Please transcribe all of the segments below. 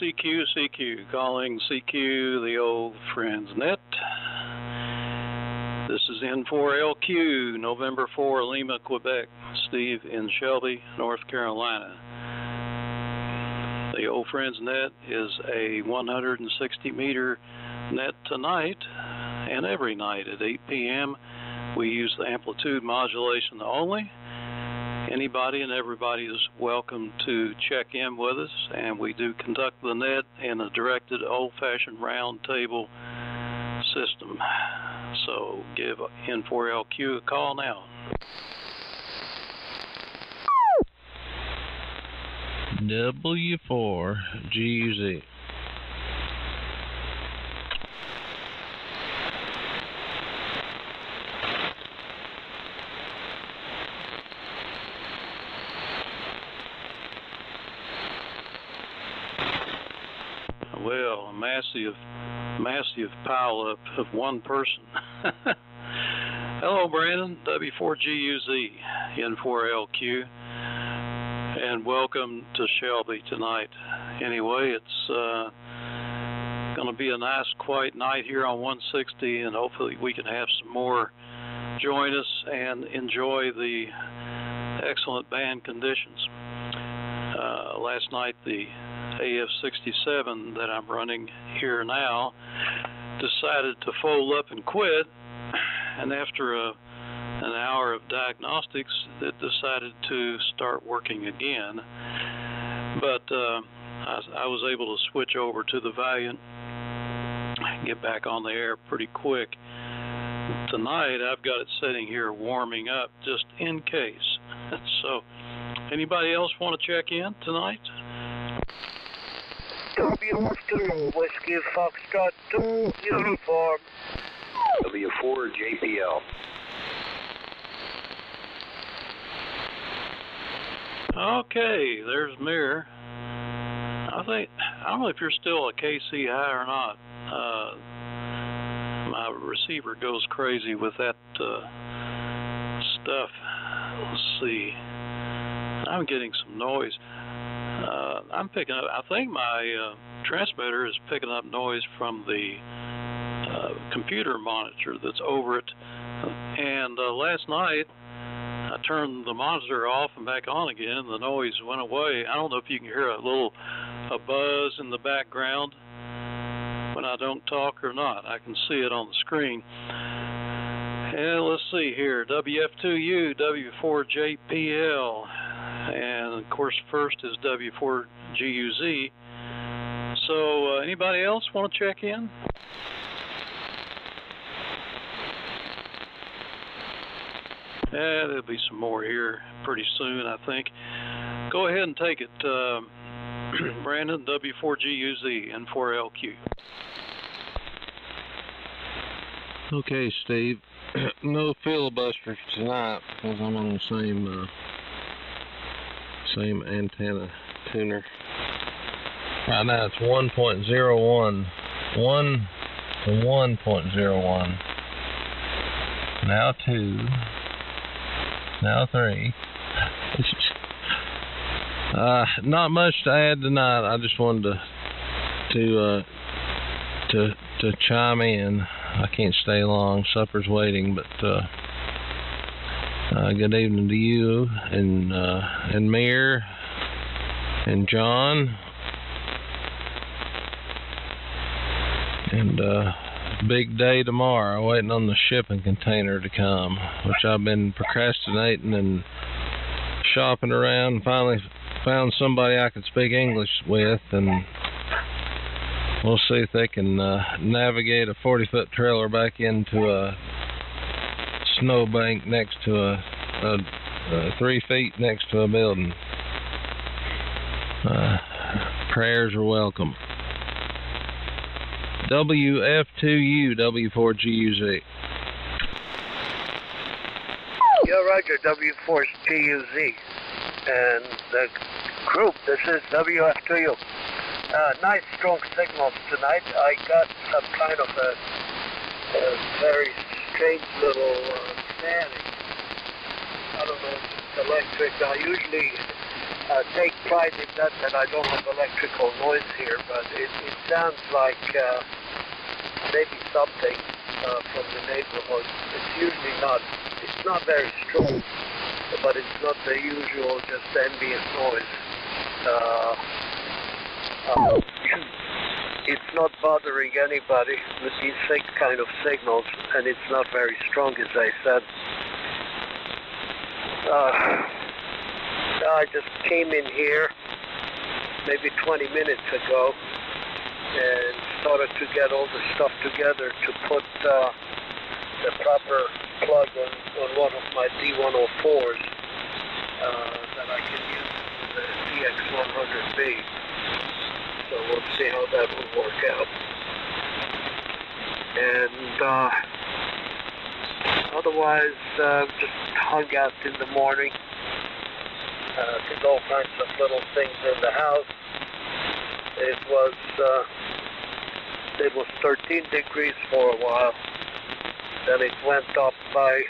CQ, calling CQ, the old friends net. This is N4LQ, November 4, Lima, Quebec. Steve in Shelby, North Carolina. The old friends net is a 160 meter net tonight and every night at 8 p.m. We use the amplitude modulation only. Anybody and everybody is welcome to check in with us, and we do conduct the net in a directed old-fashioned round table system. So give N4LQ a call now. W4GUZ. Well, a massive pile-up of one person. Hello, Brandon, W4GUZ, N4LQ, and welcome to Shelby tonight. Anyway, it's going to be a nice, quiet night here on 160, and hopefully we can have some more join us and enjoy the excellent band conditions. Last night, the AF-67 that I'm running here now decided to fold up and quit, and after an hour of diagnostics it decided to start working again, but I was able to switch over to the Valiant and get back on the air pretty quick. Tonight I've got it sitting here warming up just in case. So anybody else want to check in tonight? W2 Whiskey Foxtrot 2 uniform. W4 JPL. Okay, there's Mir. I don't know if you're still a KC high or not. My receiver goes crazy with that stuff. Let's see. I'm getting some noise. I'm picking up, I think my transmitter is picking up noise from the computer monitor that's over it. And last night, I turned the monitor off and back on again. The noise went away. I don't know if you can hear a buzz in the background when I don't talk or not. I can see it on the screen. And let's see here, WF2U, W4JPL, and of course first is W4GUZ. So anybody else want to check in? Yeah, there'll be some more here pretty soon, I think. Go ahead and take it, Brandon, W4GUZ, N4LQ. Okay, Steve. No filibuster tonight because I'm on the same antenna tuner. Right now it's 1.01. 1 to 1.01. Now 2. Now 3. Not much to add tonight. I just wanted to chime in. I can't stay long. Supper's waiting, but good evening to you and Mir and John and big day tomorrow, waiting on the shipping container to come, which I've been procrastinating and shopping around, and finally found somebody I could speak English with, and we'll see if they can navigate a 40-foot trailer back into a snowbank next to 3 feet next to a building. Prayers are welcome. WF2U, W4GUZ. You're Roger, W4GUZ. And the group, this is WF2U. Nice strong signals tonight. I got some kind of a very strange little static. I don't know if it's electric. I usually take pride in that I don't have electrical noise here, but it sounds like maybe something from the neighborhood. It's usually not, it's not very strong, but it's not the usual just ambient noise. It's not bothering anybody with these kind of signals, and it's not very strong, as I said. I just came in here maybe 20 minutes ago and started to get all the stuff together to put the proper plug on one of my D104s that I can use with the CX100B. So we'll see how that will work out. And otherwise, just hung out in the morning. Did all kinds of little things in the house. It was 13 degrees for a while. Then it went up by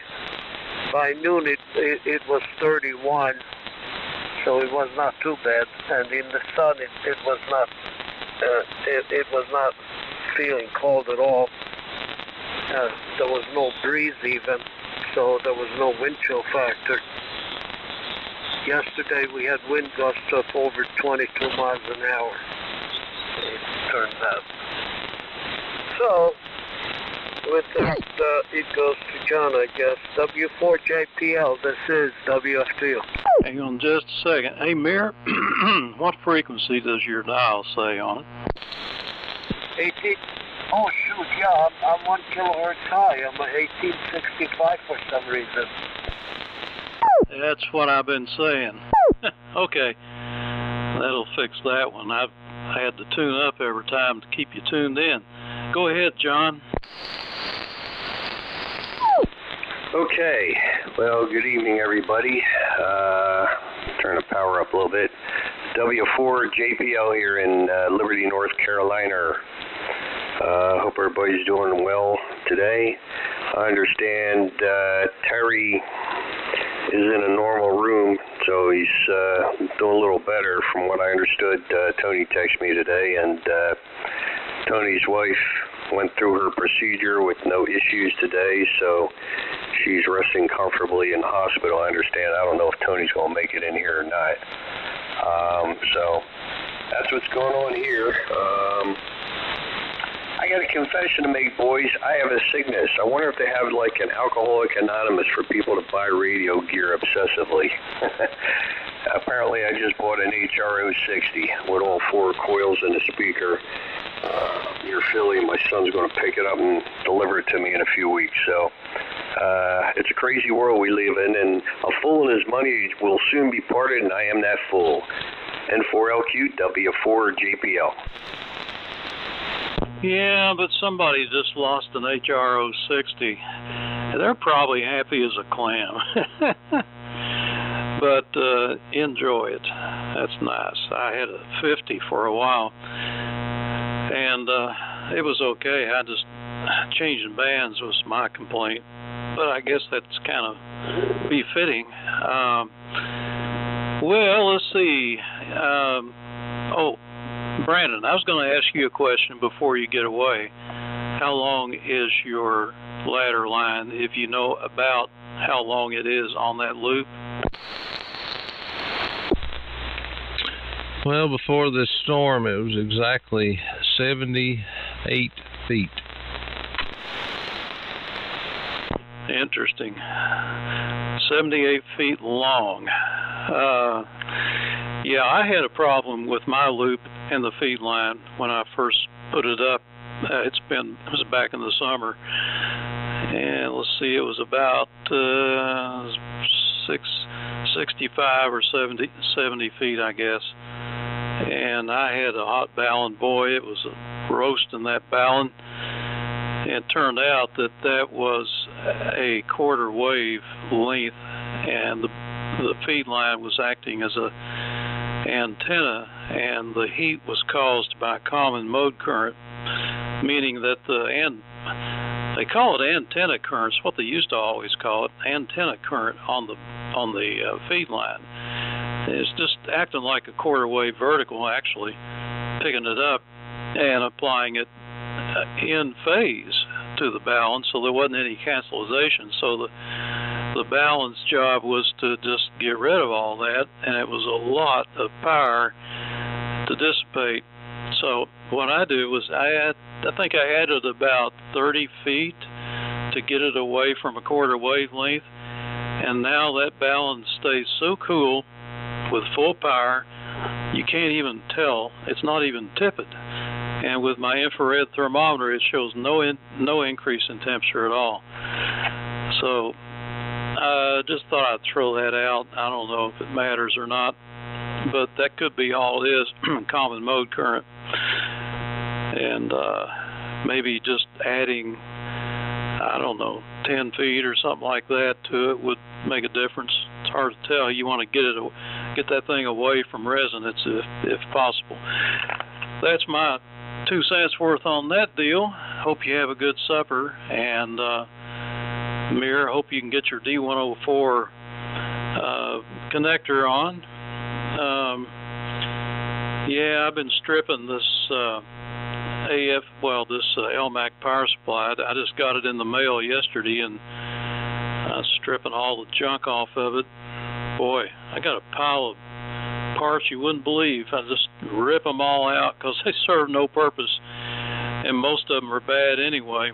noon. It was 31. So it was not too bad, and in the sun it was not feeling cold at all. There was no breeze even, so there was no wind chill factor. Yesterday we had wind gusts of over 22 miles an hour, it turns out. So, with that, it goes to John, I guess. W4JPL, this is WFTO. Hang on just a second. Hey, Mir, what frequency does your dial say on it? 18. Oh, shoot, yeah, I'm 1 kilohertz high. I'm at 1865 for some reason. That's what I've been saying. Okay, that'll fix that one. I've had to tune up every time to keep you tuned in. Go ahead, John. Okay, well, good evening, everybody. Turn the power up a little bit. W4JPL here in Liberty, North Carolina. Hope everybody's doing well today. I understand Terry is in a normal room, so he's doing a little better from what I understood. Tony texted me today, and Tony's wife went through her procedure with no issues today, so she's resting comfortably in the hospital, I understand. I don't know if Tony's going to make it in here or not. So that's what's going on here. I got a confession to make, boys. I have a sickness. I wonder if they have like an Alcoholic Anonymous for people to buy radio gear obsessively. Apparently I just bought an HRO 60 with all 4 coils and a speaker near Philly. My son's going to pick it up and deliver it to me in a few weeks. So it's a crazy world we live in, and a fool and his money will soon be parted, and I am that fool. N4LQ, W4JPL. Yeah, but somebody just lost an HRO 60. They're probably happy as a clam. But enjoy it. That's nice. I had a 50 for a while, and it was okay. I just changing bands was my complaint, but I guess that's kind of befitting. Well, let's see. Oh, Brandon, I was going to ask you a question before you get away. How long is your ladder line, if you know about how long it is on that loop? Well, before this storm, it was exactly 78 feet. Interesting. 78 feet long. Yeah, I had a problem with my loop and the feed line when I first put it up. It was back in the summer, and let's see, it was about 65 or 70 feet, I guess. And I had a hot ballon. Boy, it was a roast in that ballon. And it turned out that that was a quarter wave length, and the feed line was acting as a antenna, and the heat was caused by common mode current, meaning that they call it antenna currents, what they used to always call it, antenna current on the feed line. It's just acting like a quarter wave vertical, actually, picking it up and applying it in phase to the balance, so there wasn't any cancellation. So the balance job was to just get rid of all that, and it was a lot of power to dissipate. So what I do was I think I added about 30 feet to get it away from a quarter wavelength, and now that balance stays so cool with full power you can't even tell. It's not even tipped. And with my infrared thermometer, it shows no increase in temperature at all. So I just thought I'd throw that out. I don't know if it matters or not, but that could be all it is, common mode current. And maybe just adding, I don't know, 10 feet or something like that to it would make a difference. It's hard to tell. You want to get that thing away from resonance if possible. That's my 2 cents worth on that deal. Hope you have a good supper, and Mir, hope you can get your D104 connector on. Yeah, I've been stripping this this Elmac power supply. I just got it in the mail yesterday, and stripping all the junk off of it. Boy, I got a pile of parts you wouldn't believe. I just rip them all out because they serve no purpose, and most of them are bad anyway.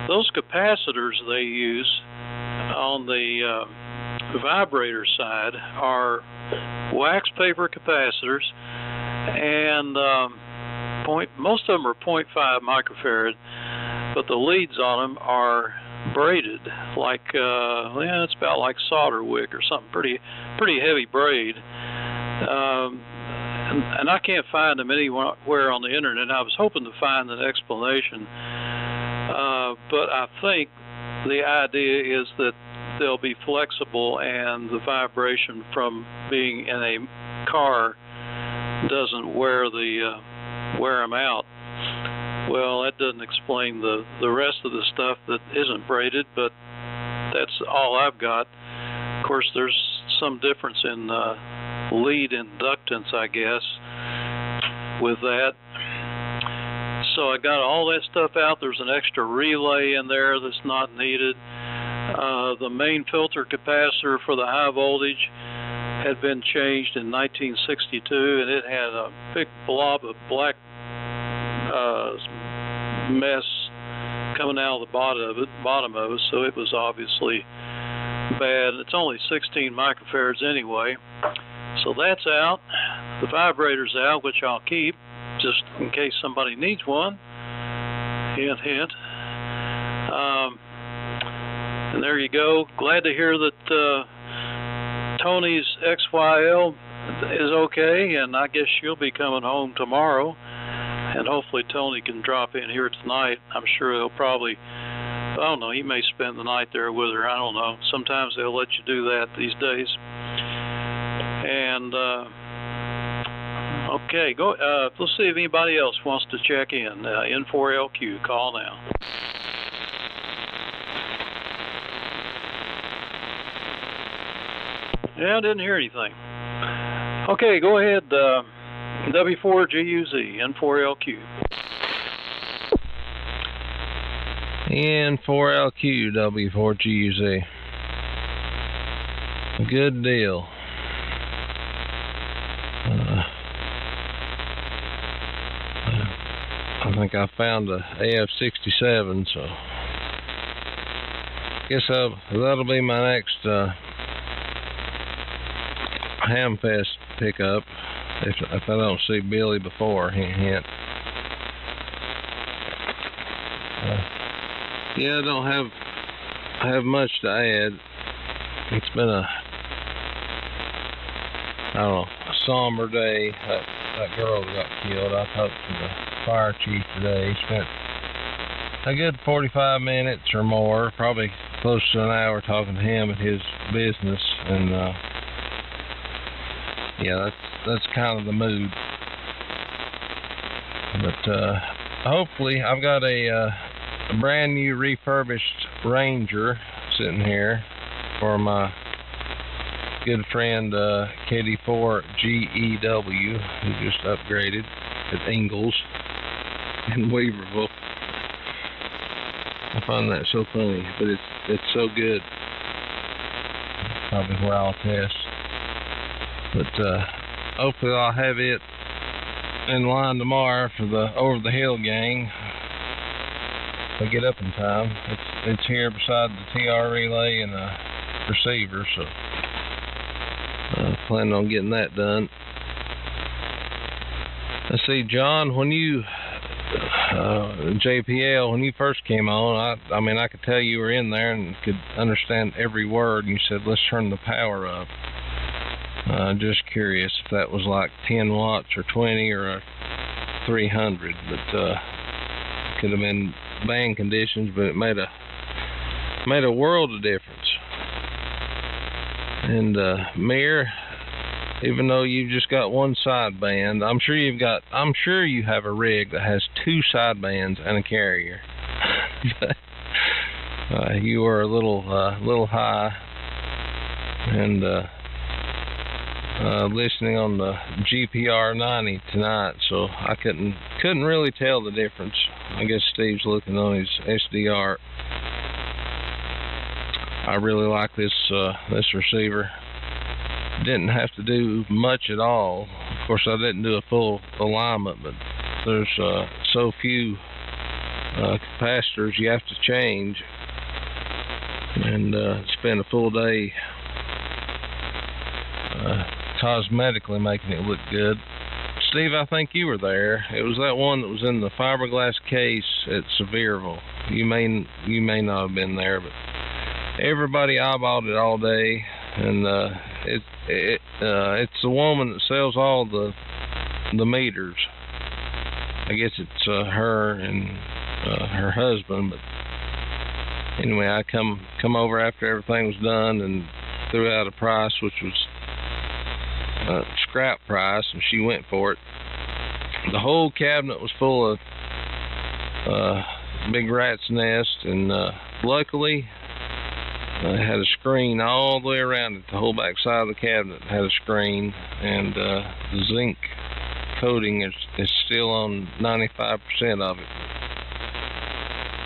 Those capacitors they use on the vibrator side are wax paper capacitors, and most of them are 0.5 microfarad, but the leads on them are braided like it's about like solder wick or something, pretty heavy braid. And I can't find them anywhere on the internet. I was hoping to find an explanation, but I think the idea is that they'll be flexible and the vibration from being in a car doesn't wear them out. Well, that doesn't explain the rest of the stuff that isn't braided, but that's all I've got. Of course, there's some difference in lead inductance, I guess, with that. So I got all that stuff out. There's an extra relay in there that's not needed. The main filter capacitor for the high voltage had been changed in 1962, and it had a big blob of black mess coming out of the bottom of it, so it was obviously bad. It's only 16 microfarads anyway, so that's out. The vibrator's out, which I'll keep just in case somebody needs one. Hint, hint. And there you go. Glad to hear that Tony's XYL is okay, and I guess she'll be coming home tomorrow. And hopefully Tony can drop in here tonight. I'm sure he'll probably, I don't know, he may spend the night there with her. I don't know. Sometimes they'll let you do that these days. And, okay, go. Let's see if anybody else wants to check in. N4LQ, call now. Yeah, I didn't hear anything. Okay, go ahead. W4GUZ, N4LQ. N4LQ, W4GUZ. Good deal. I think I found a AF-67, so I guess that'll be my next Hamfest pickup. If I don't see Billy before, hint. Yeah, I don't have much to add. It's been a somber day. That girl that got killed. I talked to the fire chief today. He spent a good 45 minutes or more, probably close to an hour, talking to him at his business, and yeah, that's kind of the mood. But hopefully, I've got a brand new refurbished Ranger sitting here for my good friend KD4GEW, who just upgraded at Ingalls in Weaverville. I find that so funny, but it's so good. Probably where I'll test. But hopefully I'll have it in line tomorrow for the Over the Hill gang. If I get up in time. It's here beside the TR relay and a receiver, so planning on getting that done. Let's see, John, when you JPL, when you first came on, I mean, I could tell you were in there and could understand every word, and you said, let's turn the power up. Just curious if that was like 10 watts or 20 or a 300, but could have been band conditions, but it made a world of difference. And Mir, even though you've just got one sideband, I'm sure you have a rig that has 2 sidebands and a carrier. You were a little high, and listening on the GPR 90 tonight, so I couldn't really tell the difference. I guess Steve's looking on his SDR. I really like this receiver. Didn't have to do much at all. Of course, I didn't do a full alignment, but there's so few capacitors you have to change, and spend a full day cosmetically making it look good. Steve, I think you were there. It was that one that was in the fiberglass case at Sevierville. You may not have been there, but everybody eyeballed it all day, and it's the woman that sells all the meters. I guess it's her and her husband, but anyway, I come over after everything was done and threw out a price, which was scrap price, and she went for it. The whole cabinet was full of big rat's nest, and luckily it had a screen all the way around it. The whole back side of the cabinet had a screen, and the zinc coating is still on 95% of it.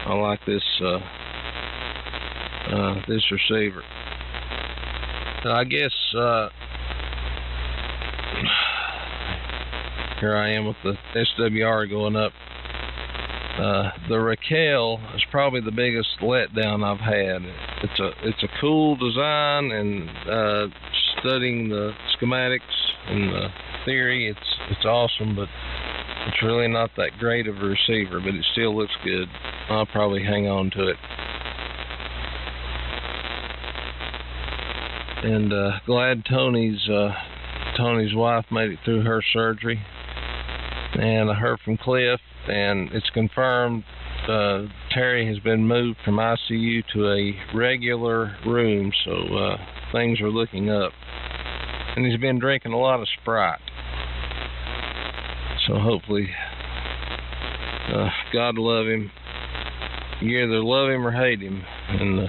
I like this this receiver. I guess here I am with the SWR going up. The Raquel is probably the biggest letdown I've had. It's a cool design, and studying the schematics and the theory, it's awesome, but it's really not that great of a receiver, but it still looks good. I'll probably hang on to it. And glad Tony's wife made it through her surgery. And I heard from Cliff, and it's confirmed Terry has been moved from ICU to a regular room, so things are looking up. And he's been drinking a lot of Sprite. So hopefully, God love him. You either love him or hate him. And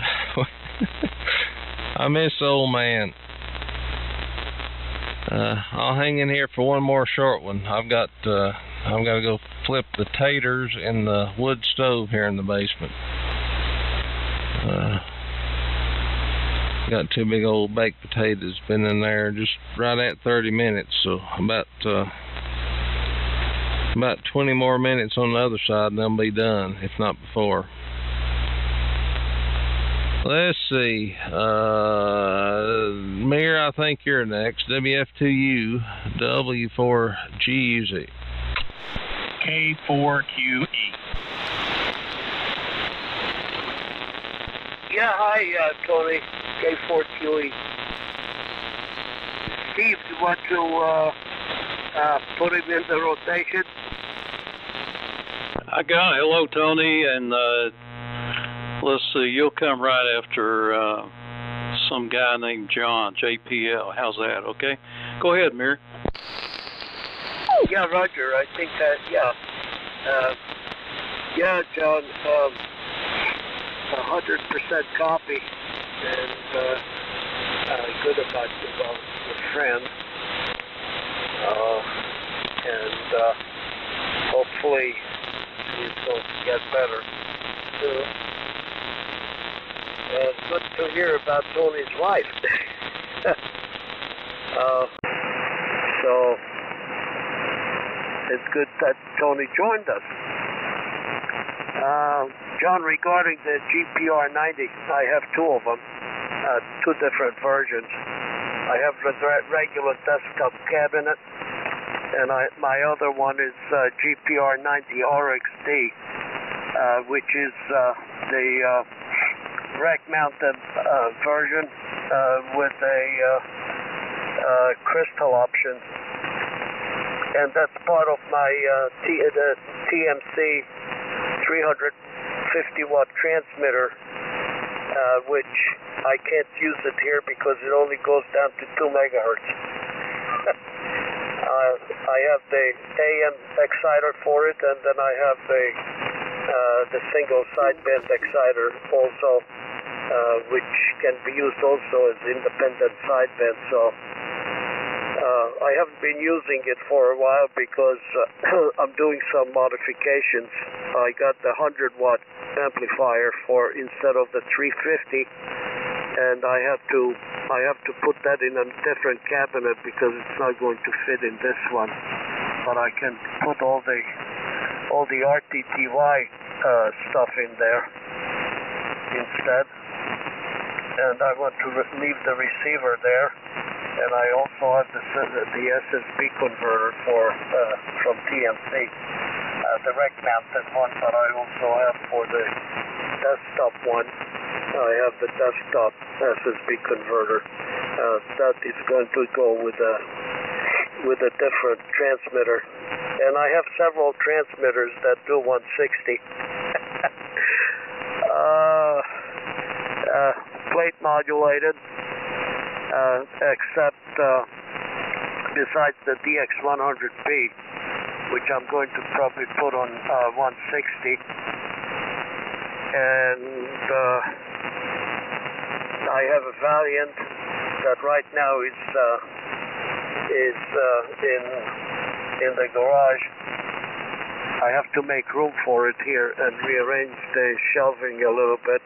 I miss the old man. I'll hang in here for one more short one. I've got to go flip the taters in the wood stove here in the basement. Got 2 big old baked potatoes, been in there just right at 30 minutes, so about 20 more minutes on the other side and they'll be done, if not before. Let's see, Mir, I think you're next. WF2U, W4GUZ. K4QE. Yeah, hi, Tony. K4QE. Steve, you want to put him into rotation? I got it. Hello, Tony, and let's see, you'll come right after some guy named John, JPL. How's that, okay? Go ahead, Mir. Yeah, Roger, I think that, yeah. Yeah, John, 100% copy. And good about your friend. And hopefully he's going to get better soon. And good to hear about Tony's wife. So it's good that Tony joined us. John, regarding the GPR 90, I have two of them, two different versions. I have the regular desktop cabinet, and my other one is GPR 90 RXD, which is the rack-mounted version with a crystal option, and that's part of my TMC 350-watt transmitter, which I can't use it here because it only goes down to 2 megahertz. I have the AM exciter for it, and then I have the single sideband exciter also, which can be used also as independent sideband. So I haven't been using it for a while because I'm doing some modifications. I got the 100-watt amplifier for instead of the 350, and I have to put that in a different cabinet because it's not going to fit in this one. But I can put all the RTTY stuff in there instead, and I want to leave the receiver there. And I also have the SSB converter from TMC, the rack-mounted one, but I also have for the desktop one, I have the desktop SSB converter. That is going to go with a different transmitter. And I have several transmitters that do 160. Plate modulated. Except besides the DX100B, which I'm going to probably put on 160, and I have a Valiant that right now is in the garage. I have to make room for it here and rearrange the shelving a little bit,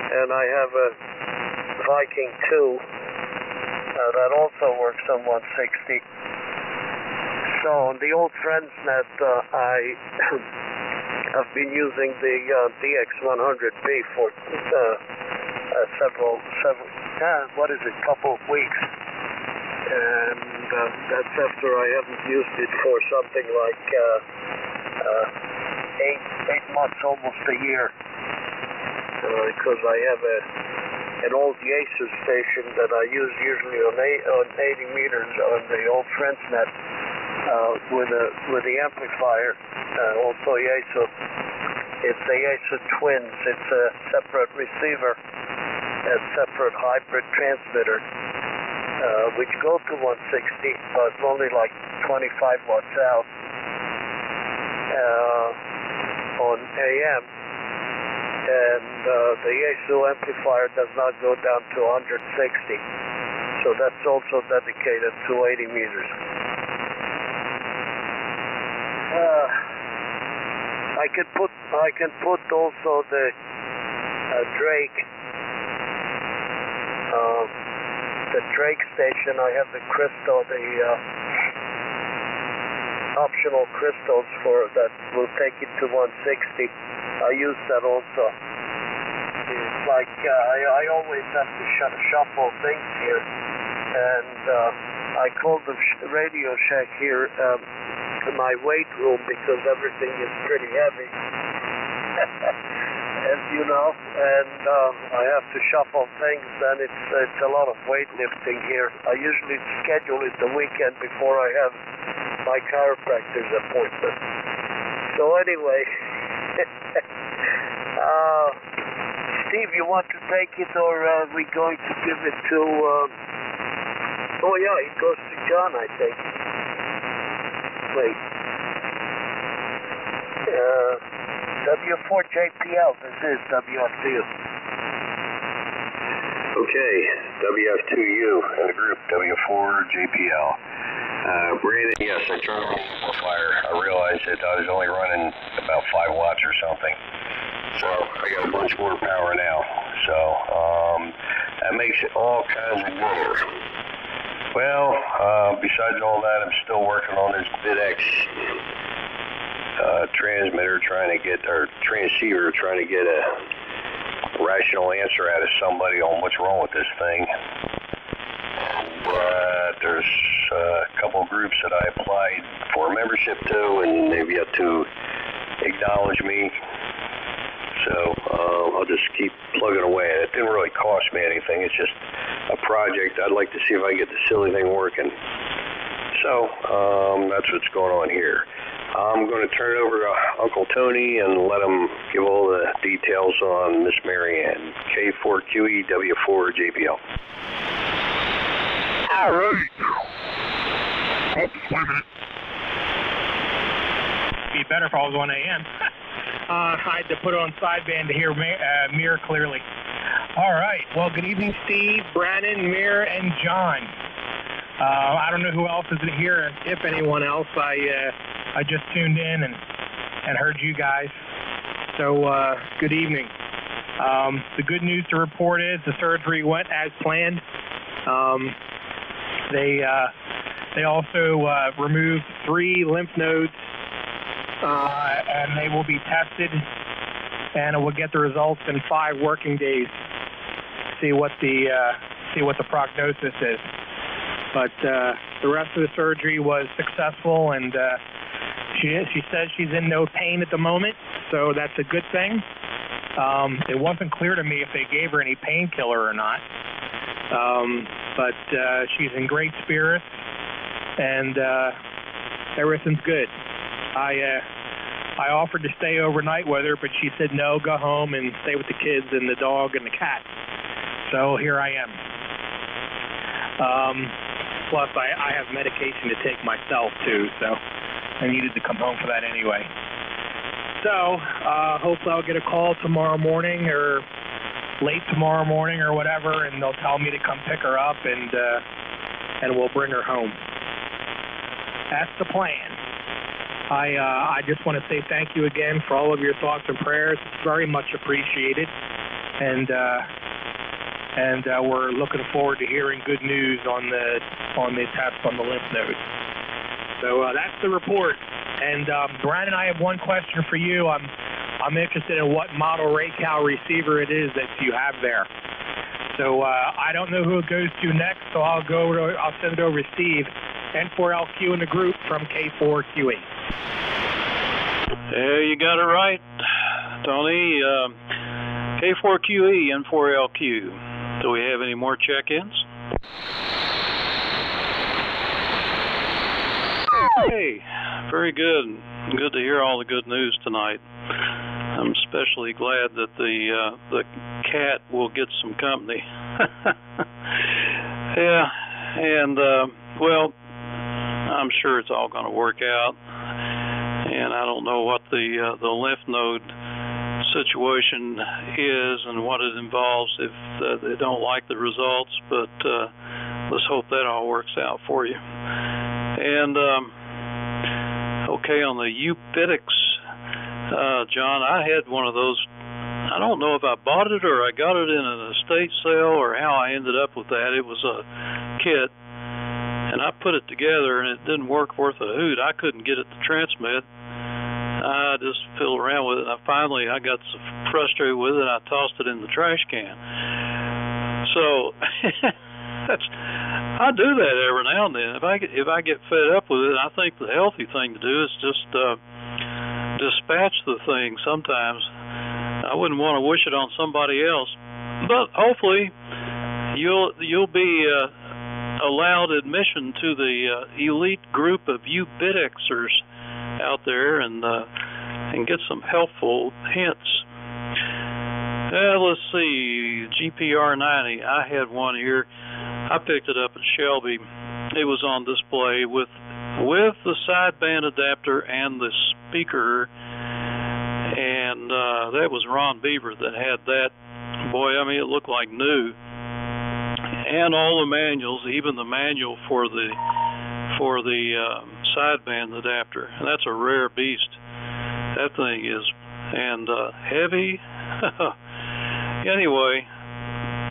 and I have a Viking 2 that also works on 160. So on the old FriendsNet, I have been using the DX100B for couple of weeks, and that's after I haven't used it for something like 8 months, almost a year, because I have an old Yaesu station that I use usually on 80 meters on the old FriendsNet with the amplifier, also Yaesu. It's the Yaesu Twins. It's a separate receiver and separate hybrid transmitter, which go to 160, but only like 25 watts out on AM. And the Yaesu amplifier does not go down to 160, so that's also dedicated to 80 meters. I can put also the Drake station. I have the crystal, the optional crystals for that will take it to 160. I use that also. It's like I always have to shuffle things here, and I call the Radio Shack here my weight room because everything is pretty heavy, as you know, and I have to shuffle things, and it's a lot of weightlifting here. I usually schedule it the weekend before I have my chiropractor's appointment. So anyway. Steve, you want to take it, or are we going to give it to... oh yeah, it goes to John, I think. Wait. W4JPL, this is WFU. Okay, WF2U and the group W4JPL. Brandon, yes, I turned on the amplifier. I realized that I was only running about 5 watts or something. So I got a bunch more power now. So that makes it all kinds of gooder. Well, besides all that, I'm still working on this BitX transmitter, transceiver, trying to get a rational answer out of somebody on what's wrong with this thing. And there's a couple of groups that I applied for membership to, and they've yet to acknowledge me. So I'll just keep plugging away at it. It didn't really cost me anything. It's just a project. I'd like to see if I can get the silly thing working. So that's what's going on here. I'm going to turn it over to Uncle Tony and let him give all the details on Miss Marianne. K4QE W4JPL. All right. Oh, wait a minute. Be better if I was on AM. I had to put it on sideband to hear Mir clearly. All right. Well, good evening, Steve, Brandon, Mir, and John. I don't know who else is here, if anyone else. I just tuned in and heard you guys. So good evening. The good news to report is the surgery went as planned. They also removed 3 lymph nodes, and they will be tested, and we'll get the results in 5 working days. See what the prognosis is. But the rest of the surgery was successful, and she says she's in no pain at the moment, so that's a good thing. It wasn't clear to me if they gave her any painkiller or not, but she's in great spirits, and everything's good. I offered to stay overnight with her, but she said no, go home and stay with the kids and the dog and the cat. So here I am. Plus, I have medication to take myself, too, so I needed to come home for that anyway. So, hopefully I'll get a call tomorrow morning or late tomorrow morning or whatever, and they'll tell me to come pick her up, and we'll bring her home. That's the plan. I just want to say thank you again for all of your thoughts and prayers. It's very much appreciated, and we're looking forward to hearing good news on the test on the lymph nodes. So that's the report. And Brandon, I have one question for you. I'm interested in what model RayCal receiver it is that you have there. So I don't know who it goes to next, so I'll send it over to Steve, N4LQ in the group from K4QE. Yeah, you got it right, Tony. K4QE, N4LQ. Do we have any more check-ins? Hey, very good. Good to hear all the good news tonight. I'm especially glad that the cat will get some company. Yeah, and well, I'm sure it's all going to work out. And I don't know what the lymph node situation is and what it involves if they don't like the results, but let's hope that all works out for you. And okay, on the EFHW, John, I had one of those. I don't know if I bought it or I got it in an estate sale or how I ended up with that. It was a kit, and I put it together, and it didn't work worth a hoot. I couldn't get it to transmit. I just fiddled around with it, and I got so frustrated with it, I tossed it in the trash can. So I do that every now and then. If I get fed up with it, I think the healthy thing to do is just dispatch the thing sometimes. I wouldn't want to wish it on somebody else, but hopefully you'll be allowed admission to the elite group of EFHWers out there and get some helpful hints. Let's see, GPR90. I had one here. I picked it up at Shelby. It was on display with the sideband adapter and the speaker, and that was Ron Beaver that had that. Boy, I mean, it looked like new. and all the manuals, even the manual for the sideband adapter, and that's a rare beast. That thing is, and heavy. Anyway,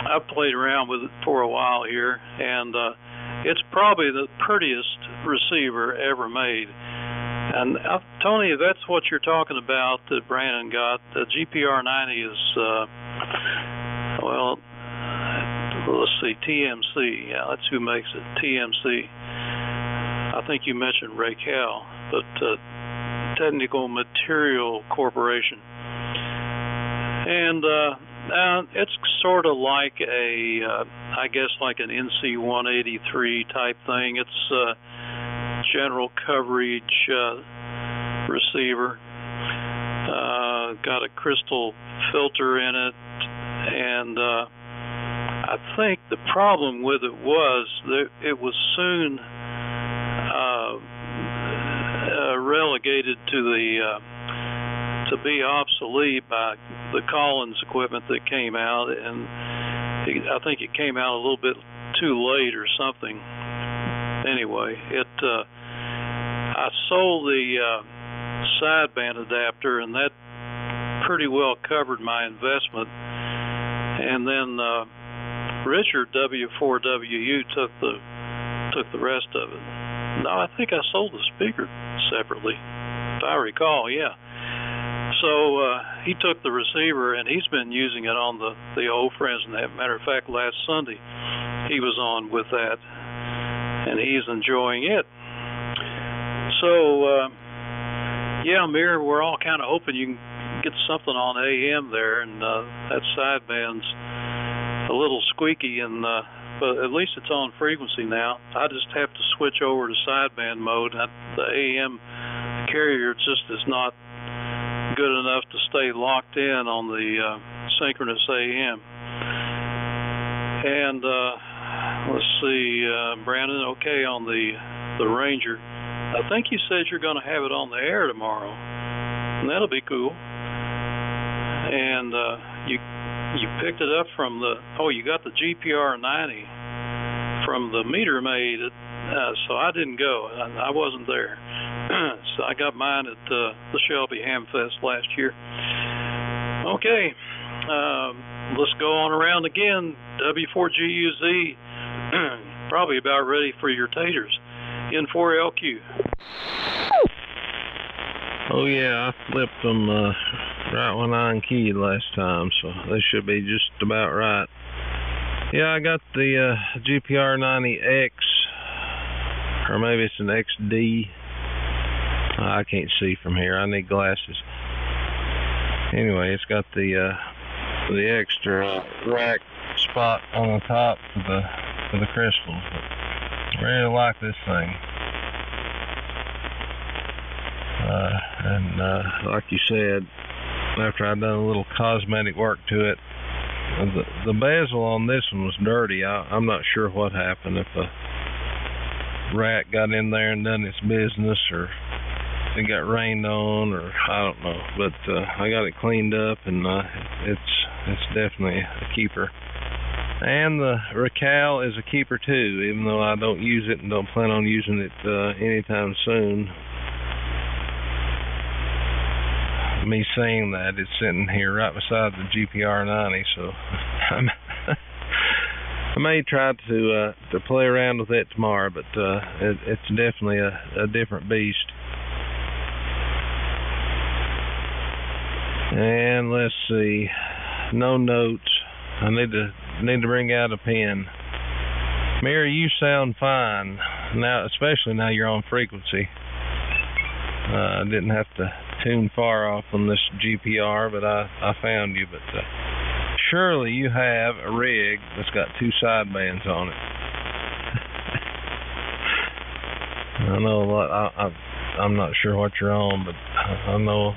I've played around with it for a while here, and it's probably the prettiest receiver ever made. And Tony, if that's what you're talking about that Brandon got, the GPR90 is, well, let's see, TMC. Yeah, that's who makes it, TMC. I think you mentioned Raquel, but Technical Material Corporation. And it's sort of like I guess like an NC-183 type thing. It's general coverage receiver. Got a crystal filter in it, and I think the problem with it was that it was soon relegated to be obsolete by the Collins equipment that came out, and I think it came out a little bit too late or something. Anyway, I sold the sideband adapter, and that pretty well covered my investment. And then Richard W4WU took the rest of it. No, I think I sold the speaker separately, if I recall. Yeah. So he took the receiver, and he's been using it on the old friends. And as a matter of fact, last Sunday he was on with that, and he's enjoying it. So yeah, Mir, we're all kind of hoping you can get something on AM there, and that sideband's a little squeaky, and but at least it's on frequency now. I just have to switch over to sideband mode. The AM carrier just is not good enough to stay locked in on the synchronous AM. And let's see, Brandon, okay, on the Ranger. I think you said you're going to have it on the air tomorrow, and that'll be cool. And you picked it up from you got the GPR90 from the Meter Maid, so I didn't go. I wasn't there. So I got mine at the Shelby Hamfest last year. Okay, let's go on around again. W4GUZ, probably about ready for your taters. N4LQ. Oh yeah, I flipped them right when I unkeyed last time, so they should be just about right. Yeah, I got the GPR90X, or maybe it's an XD. I can't see from here. I need glasses. Anyway, it's got the extra rack spot on the top for the crystals. I really like this thing. And like you said, after I'd done a little cosmetic work to it, the bezel on this one was dirty. I'm not sure what happened, if a rat got in there and done its business, or it got rained on, or I don't know. But I got it cleaned up, and it's definitely a keeper. And the Raquel is a keeper too, even though I don't use it and don't plan on using it anytime soon. Me saying that, it's sitting here right beside the GPR90, so I may try to play around with it tomorrow, but it's definitely a different beast. And let's see, no notes. I need to bring out a pen. Mary, you sound fine now, especially now you're on frequency. I didn't have to tune far off on this GPR, but I found you. But surely you have a rig that's got two sidebands on it. I know a lot. I'm not sure what you're on, but I know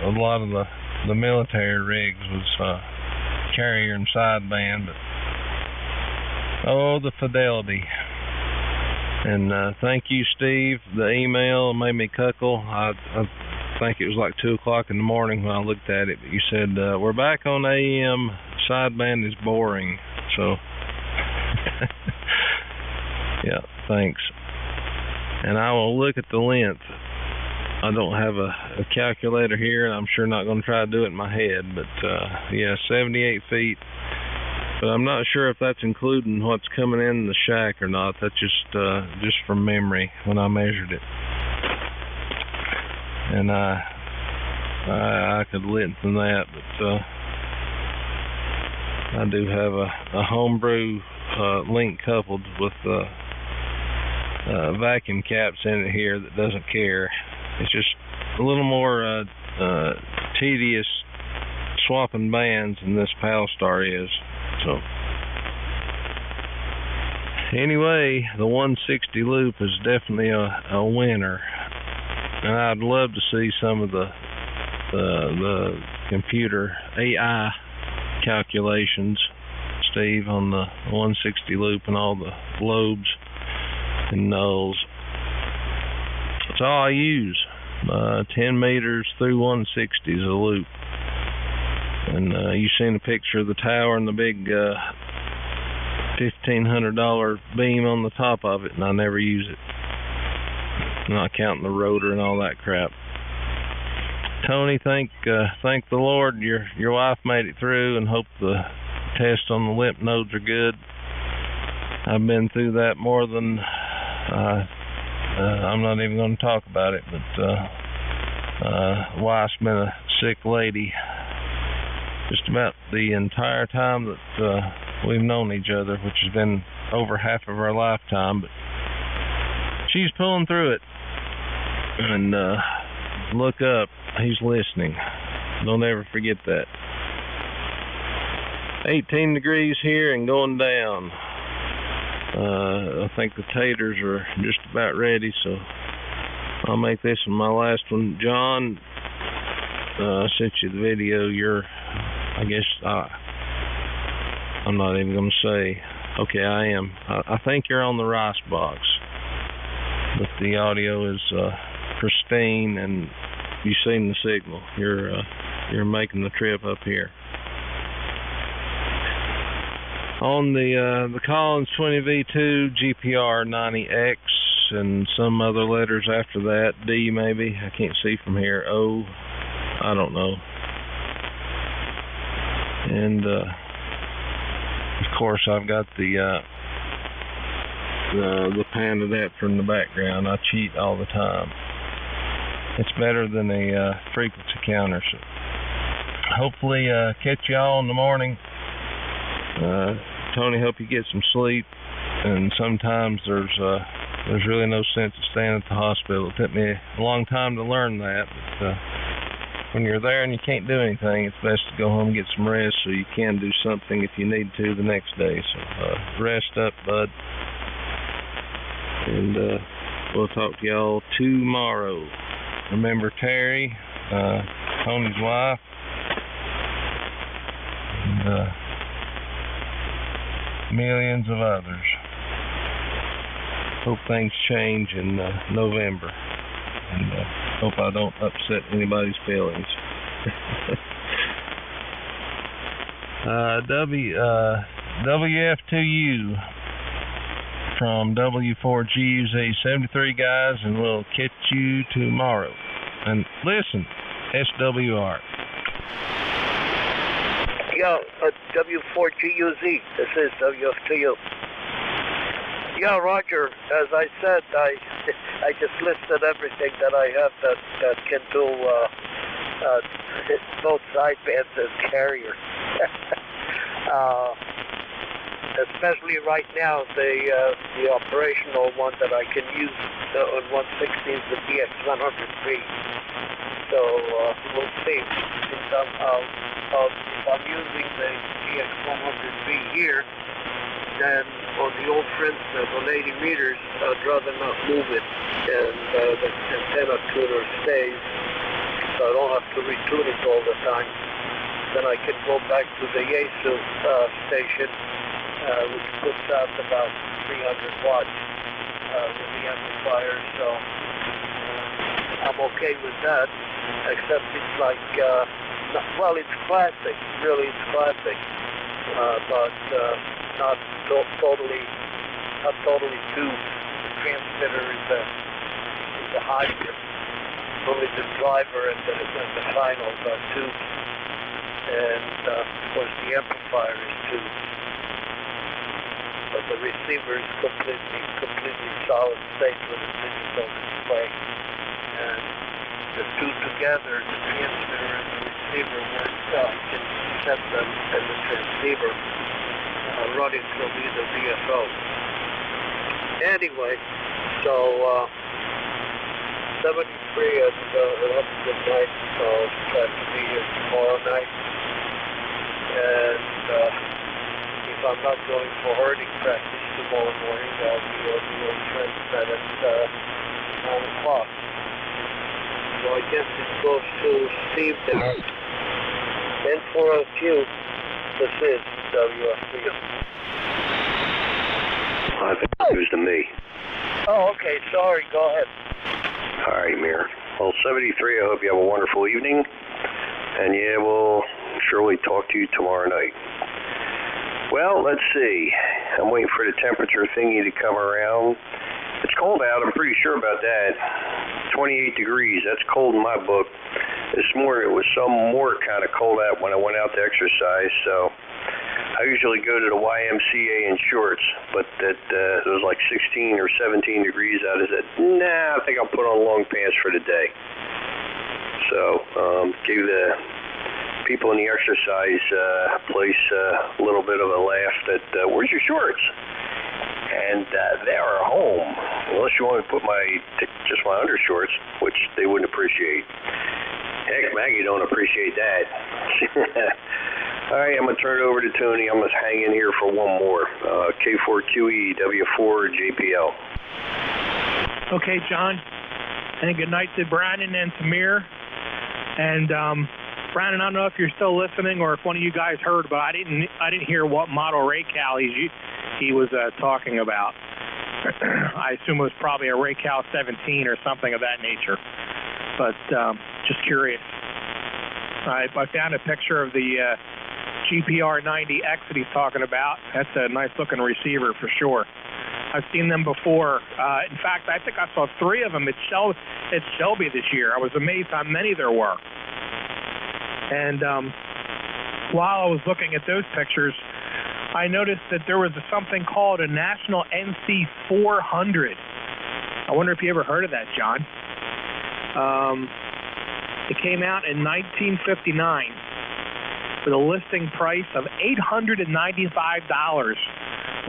a lot of the military rigs was carrier and sideband. But oh, the fidelity. And thank you, Steve. The email made me cuckle. I think it was like 2 o'clock in the morning when I looked at it, but you said we're back on AM, sideband is boring. So Yeah, thanks. And I will look at the length. I don't have a calculator here, and I'm sure not going to try to do it in my head, but yeah, 78 feet. But I'm not sure if that's including what's coming in the shack or not. That's just from memory when I measured it. And I could lengthen that, but I do have a homebrew link coupled with vacuum caps in it here that doesn't care. It's just a little more tedious swapping bands than this Palstar is. So anyway, the 160 loop is definitely a winner, and I'd love to see some of the computer AI calculations, Steve, on the 160 loop and all the lobes and nulls. That's all I use. 10 meters through 160 is a loop. And you've seen a picture of the tower and the big $1,500 beam on the top of it, and I never use it. I'm not counting the rotor and all that crap. Tony, thank the Lord your wife made it through, and hope the tests on the lymph nodes are good. I've been through that more than I'm not even going to talk about it, but wife's been a sick lady just about the entire time that we've known each other, which has been over half of our lifetime, but she's pulling through it. And look up, he's listening. Don't ever forget that. 18 degrees here and going down. I think the taters are just about ready, so I'll make this one my last one. John, I sent you the video. I guess I'm not even going to say. Okay, I am. I think you're on the rice box, but the audio is pristine, and you've seen the signal. You're making the trip up here. On the Collins 20V2 GPR 90X and some other letters after that, D maybe, I can't see from here, O, I don't know. And of course I've got the pan of that from the background. I cheat all the time. It's better than a frequency counter. So hopefully catch y'all in the morning. Tony, hope you get some sleep. And sometimes there's really no sense of staying at the hospital. It took me a long time to learn that. But when you're there and you can't do anything, it's best to go home and get some rest so you can do something if you need to the next day. So rest up, bud. And we'll talk to y'all tomorrow. Remember Terry, Tony's wife, and millions of others. Hope things change in November, and hope I don't upset anybody's feelings. WF2U from W4GUZ, 73 guys, and we'll catch you tomorrow. And listen, SWR. Yeah, W4GUZ, this is WF2U. Yeah, Roger, as I said, I just listed everything that I have that can do both sidebands and carrier. Especially right now, the operational one that I can use on 160 is the DX100B. So we'll see. If I'm using the DX100B here, then on the old Friendster, on 80 meters, I'd rather not move it, and the antenna tuner stays, so I don't have to retune it all the time. Then I can go back to the Yaesu station, which puts out about 300 watts with the amplifier, so I'm okay with that, except it's like, well, it's classic, really it's classic, but not totally tubed. The transmitter is a hybrid. Only the driver and the finals are tubed, and of course the amplifier is tubed. But the receiver is completely solid state with a digital display, and the two together, the transmitter and the receiver, work can set them as a transceiver running from either VFO. Anyway, so 73 and have a good night. I'll try to be here tomorrow night, and if I'm not going for herding practice tomorrow morning, I'll be on the old transmit at 9 o'clock. So I guess it goes to Steve there. N4LQ, this is WF3. I think it was to me. Oh, okay, sorry, go ahead. All right, Mir. Well, 73, I hope you have a wonderful evening. And yeah, we'll surely talk to you tomorrow night. Well, let's see. I'm waiting for the temperature thingy to come around. It's cold out, I'm pretty sure about that. 28 degrees, that's cold in my book. This morning it was some more kind of cold out when I went out to exercise, so I usually go to the YMCA in shorts, but it was like 16 or 17 degrees out. I said, nah, I think I'll put on long pants for the day. So, gave the people in the exercise place a little bit of a laugh that, where's your shorts? And they are home, unless you want to put just my undershorts, which they wouldn't appreciate. Heck, Maggie don't appreciate that. All right, I'm going to turn it over to Tony. I'm going to hang in here for one more. K4QE, W4JPL. Okay, John. And good night to Brandon and Samir. And Brandon, I don't know if you're still listening or if one of you guys heard, but I didn't hear what model Raycal he was talking about. I assume it was probably a Raycal 17 or something of that nature. But just curious. I found a picture of the GPR 90X that he's talking about. That's a nice looking receiver for sure. I've seen them before. In fact, I think I saw 3 of them at Shelby this year. I was amazed how many there were. And while I was looking at those pictures, I noticed that there was something called a National NC 400. I wonder if you ever heard of that, John. It came out in 1959 with a listing price of $895,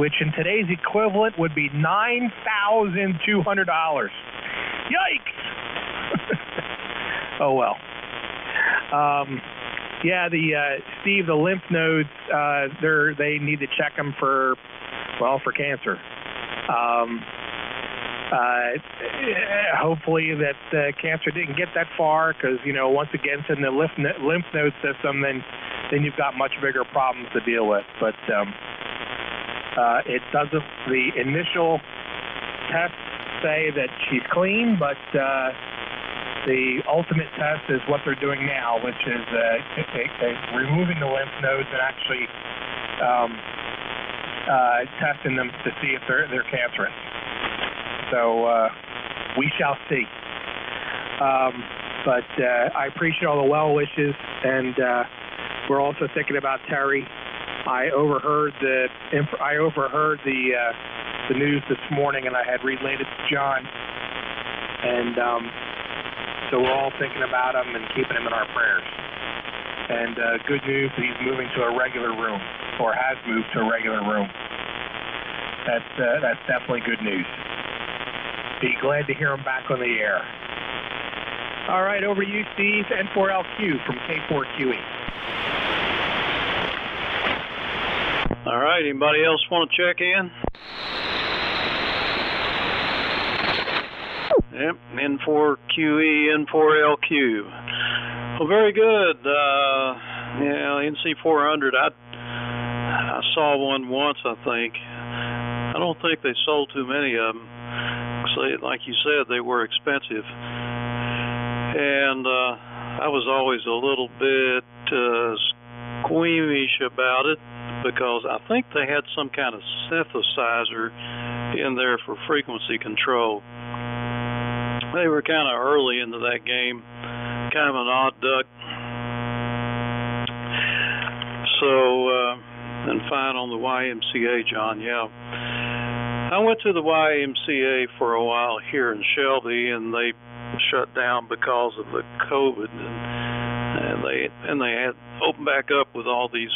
which in today's equivalent would be $9,200. Yikes! Oh well. Yeah, Steve, the lymph nodes, they need to check them for cancer. Hopefully that cancer didn't get that far, because once again it's in the lymph node system, then you've got much bigger problems to deal with. But it doesn't. The initial tests say that she's clean, but the ultimate test is what they're doing now, which is removing the lymph nodes and actually testing them to see if they're cancerous. So we shall see. But I appreciate all the well wishes, and we're also thinking about Terry. I overheard the news this morning, and I had relayed it to John, and so we're all thinking about him and keeping him in our prayers. And good news that he's moving to a regular room, or has moved to a regular room. That's definitely good news. Be glad to hear him back on the air. All right, over to you, Steve, N4LQ from K4QE. All right, anybody else want to check in? Yep, N4QE, N4LQ. Well, very good. NC400, I saw one once, I think. I don't think they sold too many of them. Like you said, they were expensive. And I was always a little bit squeamish about it. because I think they had some kind of synthesizer in there for frequency control. They were kind of early into that game, kind of an odd duck. So, and fine on the YMCA, John, yeah. I went to the YMCA for a while here in Shelby, and they shut down because of the COVID, and they had opened back up with all these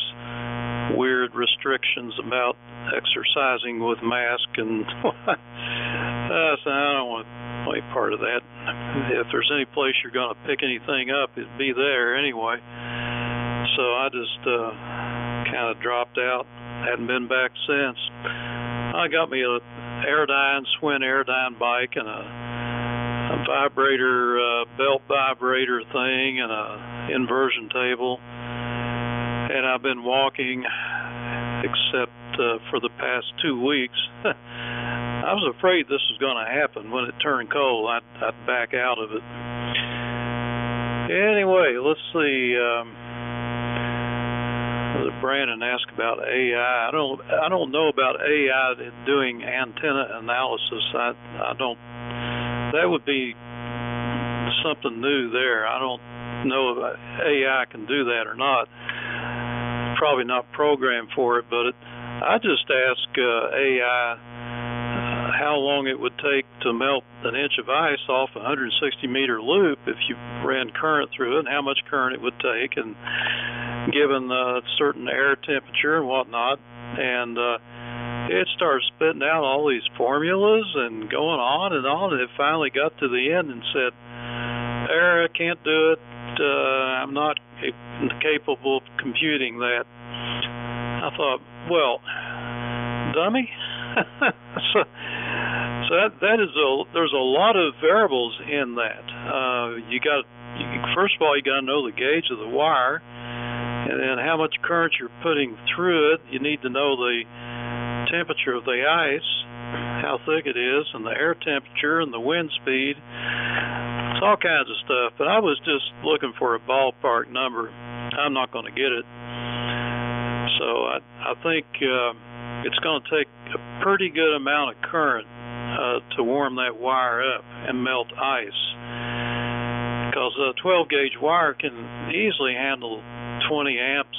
weird restrictions about exercising with mask, and I said, I don't want to be part of that. If there's any place you're going to pick anything up, it'd be there anyway. So I just kind of dropped out. Hadn't been back since. I got me a Swin Airdyne bike and a vibrator, belt vibrator thing, and a inversion table. And I've been walking, except for the past 2 weeks. I was afraid this was going to happen. When it turned cold, I'd back out of it. Anyway, let's see. Brandon asked about AI. I don't know about AI doing antenna analysis. I don't. That would be something new there. I don't know if AI can do that or not. Probably not programmed for it, but I just asked AI how long it would take to melt an inch of ice off a 160-meter loop if you ran current through it, and how much current it would take, and given a certain air temperature and whatnot. And it started spitting out all these formulas and going on, and it finally got to the end and said, I can't do it. I'm not capable of computing that. I thought, well, dummy. So that is there's a lot of variables in that. First of all, you got to know the gauge of the wire, and then how much current you're putting through it. You need to know the temperature of the ice, how thick it is, and the air temperature and the wind speed. It's all kinds of stuff. But I was just looking for a ballpark number. I'm not going to get it. So I think it's going to take a pretty good amount of current to warm that wire up and melt ice, because a 12-gauge wire can easily handle 20 amps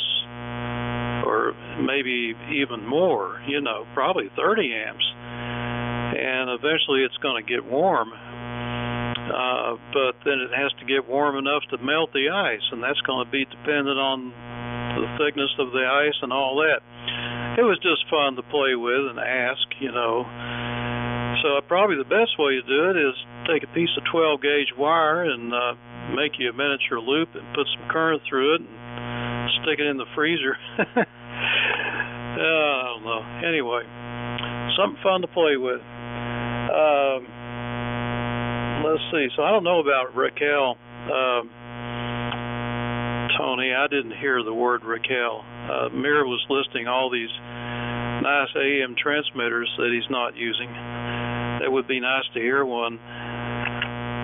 or maybe even more, probably 30 amps, and eventually it's going to get warm, but then it has to get warm enough to melt the ice, and that's going to be dependent on the thickness of the ice and all that. It was just fun to play with and ask, So probably the best way to do it is take a piece of 12-gauge wire and make you a miniature loop and put some current through it and stick it in the freezer. I don't know. Anyway, something fun to play with. Let's see. So I don't know about Raquel. Tony, I didn't hear the word Raquel. Mir was listing all these nice AM transmitters that he's not using. That would be nice to hear one.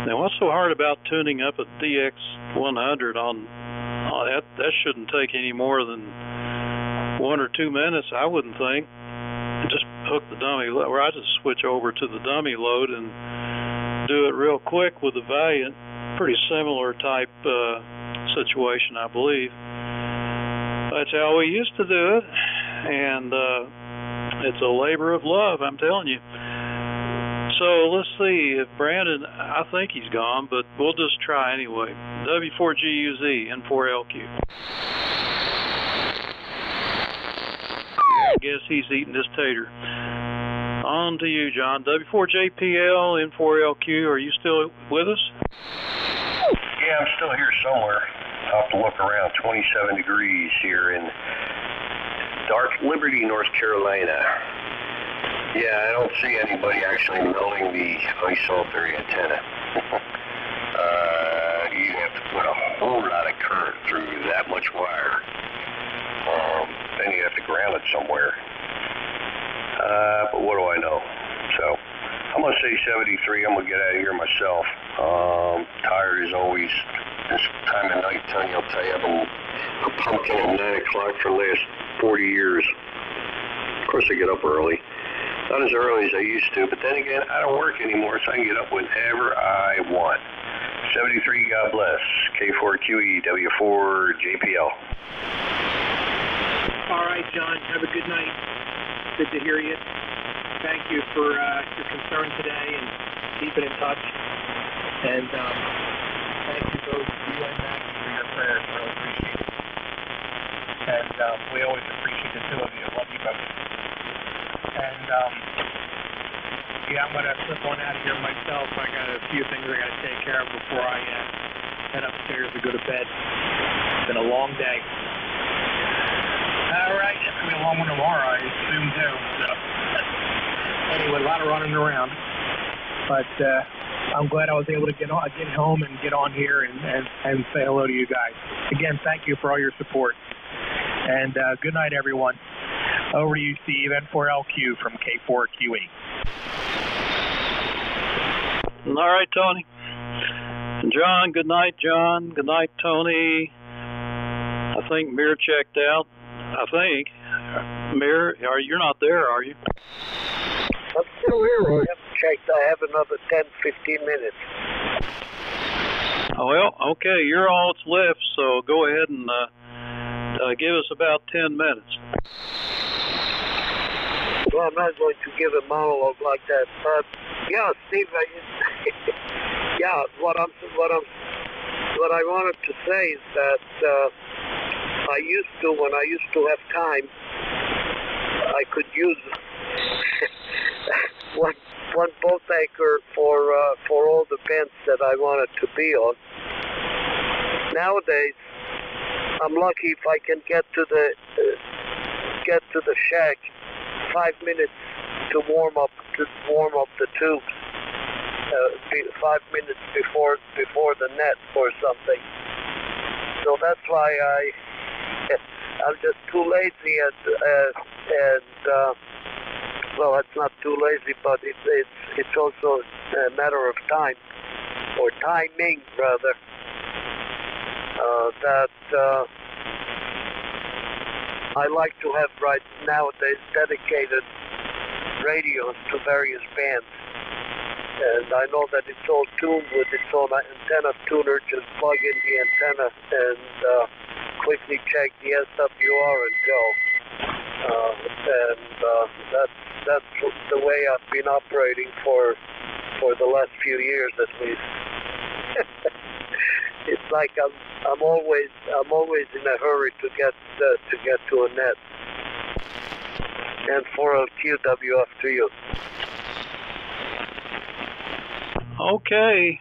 Now, what's so hard about tuning up a DX100 on that? That shouldn't take any more than 1 or 2 minutes, I wouldn't think. Just hook the dummy, or I just switch over to the dummy load and do it real quick with the Valiant. Pretty similar type situation, I believe. That's how we used to do it, and it's a labor of love, I'm telling you. So let's see if Brandon, I think he's gone, but we'll just try anyway. W4GUZ, N4LQ. I guess he's eating his tater. On to you, John. W4JPL, N4LQ, are you still with us? Yeah, I'm still here somewhere. I'll have to look around. 27 degrees here in dark Liberty, North Carolina. Yeah, I don't see anybody actually melting the ice off their antenna. You have to put a whole lot of current through that much wire. Then you have to ground it somewhere. But what do I know? So I'm going to say 73. I'm going to get out of here myself. Tired as always. This time of night, Tony, I'll tell you, I've been working at 9 o'clock for the last 40 years. Of course, I get up early. Not as early as I used to, but then again, I don't work anymore, so I can get up whenever I want. 73, God bless. K4QE, W4JPL. All right, John, have a good night. Good to hear you. Thank you for your concern today and keeping in touch. And thank you both, you and Maggie, for your prayers. Really appreciate it. And we always appreciate the two of you. Love you both. And yeah, I'm going to slip on out of here myself. I got a few things I got to take care of before I head upstairs to go to bed. It's been a long day. All right, it's going to be a long one tomorrow, I assume, too. So, anyway, a lot of running around. But I'm glad I was able to get home and get on here and say hello to you guys. Again, thank you for all your support. And good night, everyone. Over to you, Steve, N4LQ from K4QE. All right, Tony. John, good night, John. Good night, Tony. I think Mir checked out. I think. Mir, you're not there, are you? I'm still here, Roy. I haven't checked. I have another 10, 15 minutes. Oh, well, okay, you're all that's left, so go ahead and give us about 10 minutes. Well, I'm not going to give a monologue like that, but yeah, Steve, yeah, what I wanted to say is that when I used to have time, I could use one boat anchor for all the bands that I wanted to be on. Nowadays, I'm lucky if I can get to the shack 5 minutes to warm up the tubes. 5 minutes before the net or something. So that's why I'm just too lazy and well, it's not too lazy, but it's also a matter of time, or timing rather. I like to have right nowadays dedicated radios to various bands. And I know that it's all tuned with its own antenna tuner. Just plug in the antenna and quickly check the SWR and go. That's the way I've been operating for the last few years at least. It's like I'm always in a hurry to get to a net. And 4LQWF to you. Okay.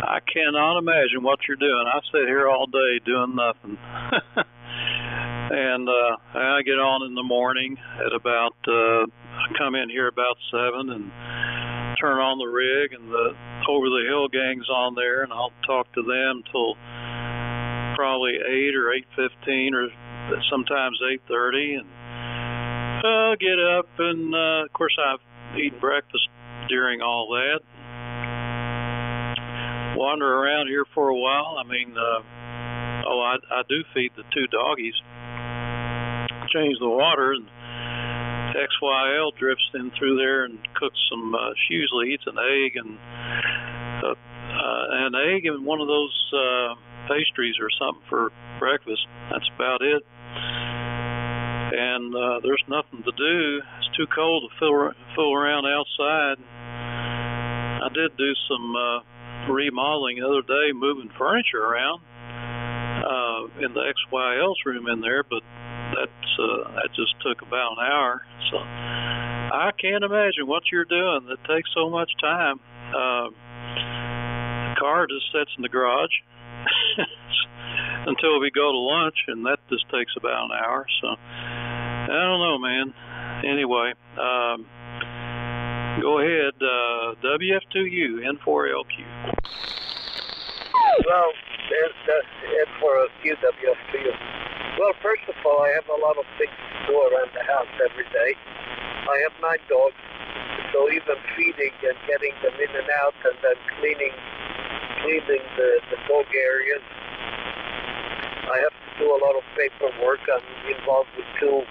I cannot imagine what you're doing. I sit here all day doing nothing. And I get on in the morning at about, I come in here about 7 and turn on the rig, and the Over the Hill gang's on there, and I'll talk to them till probably 8 or 8:15 or sometimes 8:30, and I'll get up, and of course I've eaten breakfast during all that. Wander around here for a while. I mean, I do feed the 2 doggies. Change the water, and XYL drifts in through there and cooks some, she usually eats an egg and one of those pastries or something for breakfast. That's about it. And there's nothing to do. It's too cold to fool around outside. I did do some remodeling the other day, moving furniture around in the XYL's room in there, but that just took about an hour. So I can't imagine what you're doing. That takes so much time. The car just sits in the garage until we go to lunch, and that just takes about an hour. So I don't know, man. Anyway, go ahead. WF2U, N4LQ. Well, that's N4LQ, WF2U. Well, first of all, I have a lot of things to do around the house every day. I have 9 dogs, so even feeding and getting them in and out, and then cleaning the dog areas. I have to do a lot of paperwork. I'm involved with two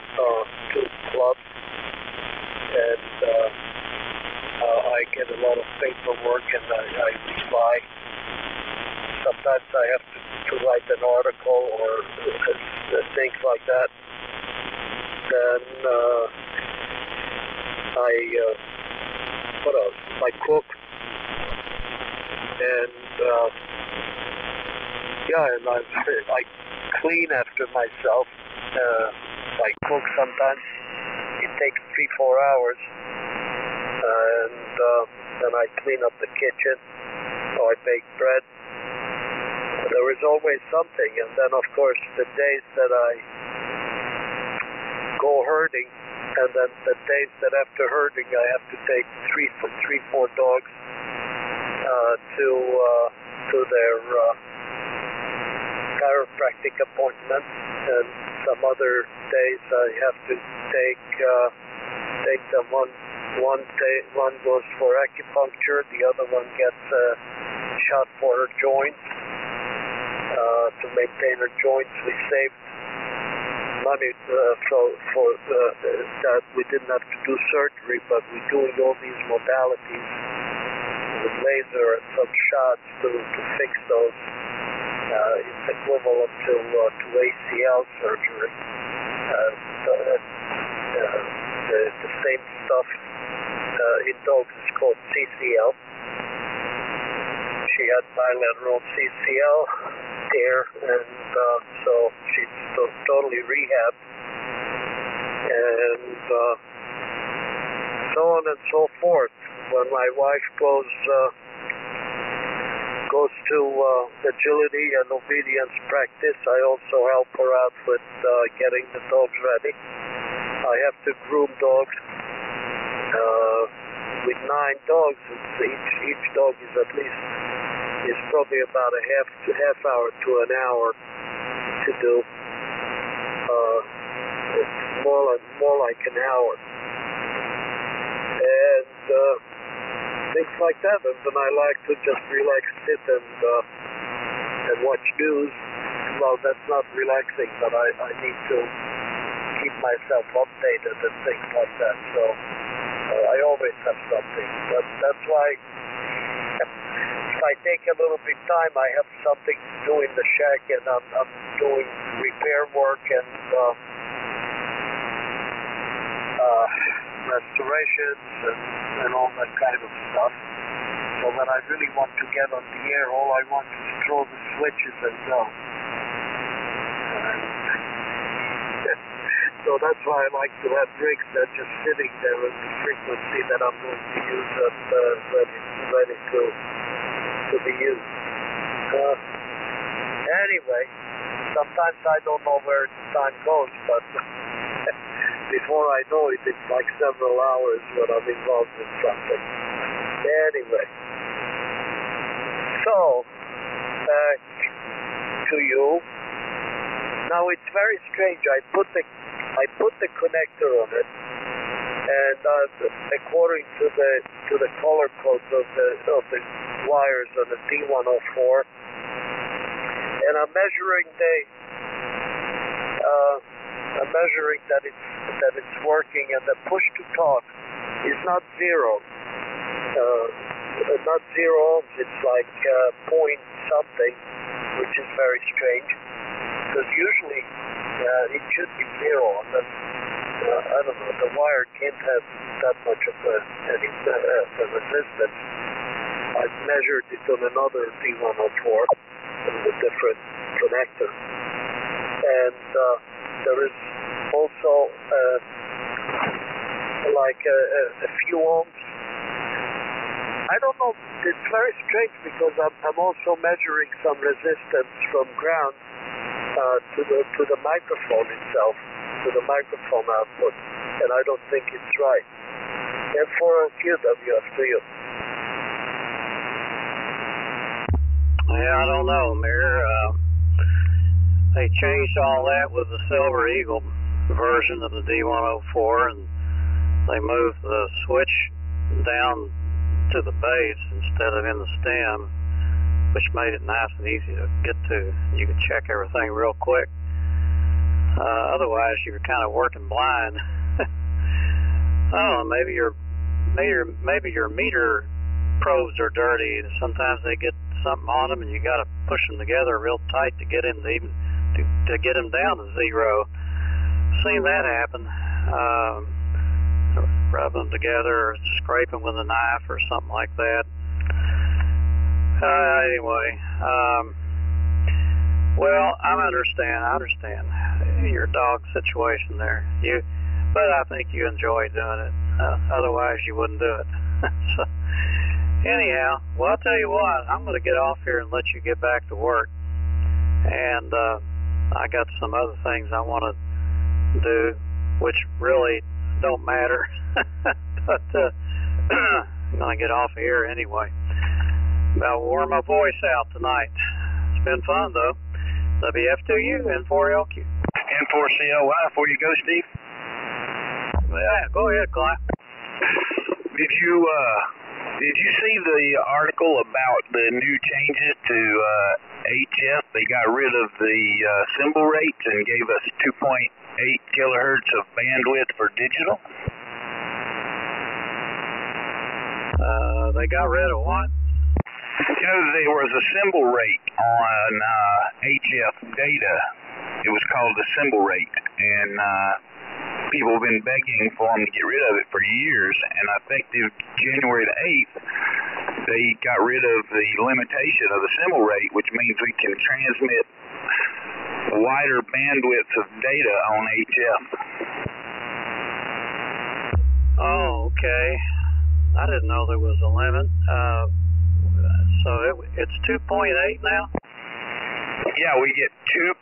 clubs, and I get a lot of paperwork, and I reply. Sometimes I have to write an article or things like that. Then what else? I cook, and and I clean after myself. I cook sometimes. It takes 3-4 hours, and then I clean up the kitchen, or I bake bread. There is always something, and then of course the days that I go herding, and then the days that after herding I have to take 3-4 dogs to their chiropractic appointments, and some other days I have to take them. One goes for acupuncture, the other one gets a shot for her joints to maintain her joints. We saved money for that. We didn't have to do surgery, but we're doing all these modalities with laser and some shots to fix those. It's equivalent to ACL surgery. The same stuff in dogs is called CCL. She had bilateral CCL tear, and so she's totally rehabbed, and so on and so forth. When my wife goes to agility and obedience practice, I also help her out with getting the dogs ready. I have to groom dogs. With 9 dogs, each dog is probably about a half hour to an hour to do. It's more like an hour, and things like that. And then I like to just relax, sit and watch news. Well, that's not relaxing, but I need to keep myself updated and things like that. So I always have something, but that's why if I take a little bit time, I have something to do in the shack, and I'm doing repair work and restorations and all that kind of stuff. So when I really want to get on the air, all I want is throw the switches and go. So that's why I like to have rigs that just sitting there with the frequency that I'm going to use and ready to be used. Anyway, sometimes I don't know where time goes, but before I know it, it's like several hours when I'm involved in something. Anyway, so back to you. Now it's very strange. I put the connector on it, and according to the color codes of the wires on the D104, and I'm measuring that it's working, and the push to talk is not zero. Not 0 ohms. It's like point something, which is very strange, because usually it should be 0. And then, I don't know, the wire can't have that much of any resistance. I've measured it on another D104 with a different connector, and there is also like a few ohms. I don't know. It's very strange because I'm also measuring some resistance from ground to the microphone itself, to the microphone output, and I don't think it's right. And for QWF to you. Yeah, I don't know, Mayor. They changed all that with the Silver Eagle version of the D104, and they moved the switch down to the base instead of in the stem, which made it nice and easy to get to. You could check everything real quick. Otherwise, you're kind of working blind. Oh, maybe your meter probes are dirty. Sometimes they get something on them, and you got to push them together real tight to get them to get them down to zero. Seen that happen. Rub them together, or scrape them with a knife, or something like that. Anyway, well, I understand your dog situation there. But I think you enjoy doing it. Otherwise, you wouldn't do it. So, anyhow, well, I'll tell you what. I'm going to get off here and let you get back to work. And I got some other things I want to do, which really don't matter. But I'm going to get off here anyway. About to wore my voice out tonight. It's been fun, though. WF2U, N4LQ. N4CLY, before you go, Steve? Yeah, go ahead, Clyde. Did you see the article about the new changes to HF? They got rid of the symbol rates and gave us 2.8 kilohertz of bandwidth for digital. They got rid of what? You know, there was a symbol rate on HF data. It was called the symbol rate, and people have been begging for them to get rid of it for years, and effective January the 8th, they got rid of the limitation of the symbol rate, which means we can transmit wider bandwidths of data on HF. Oh, okay. I didn't know there was a limit. So it's 2.8 now? Yeah, we get 2.8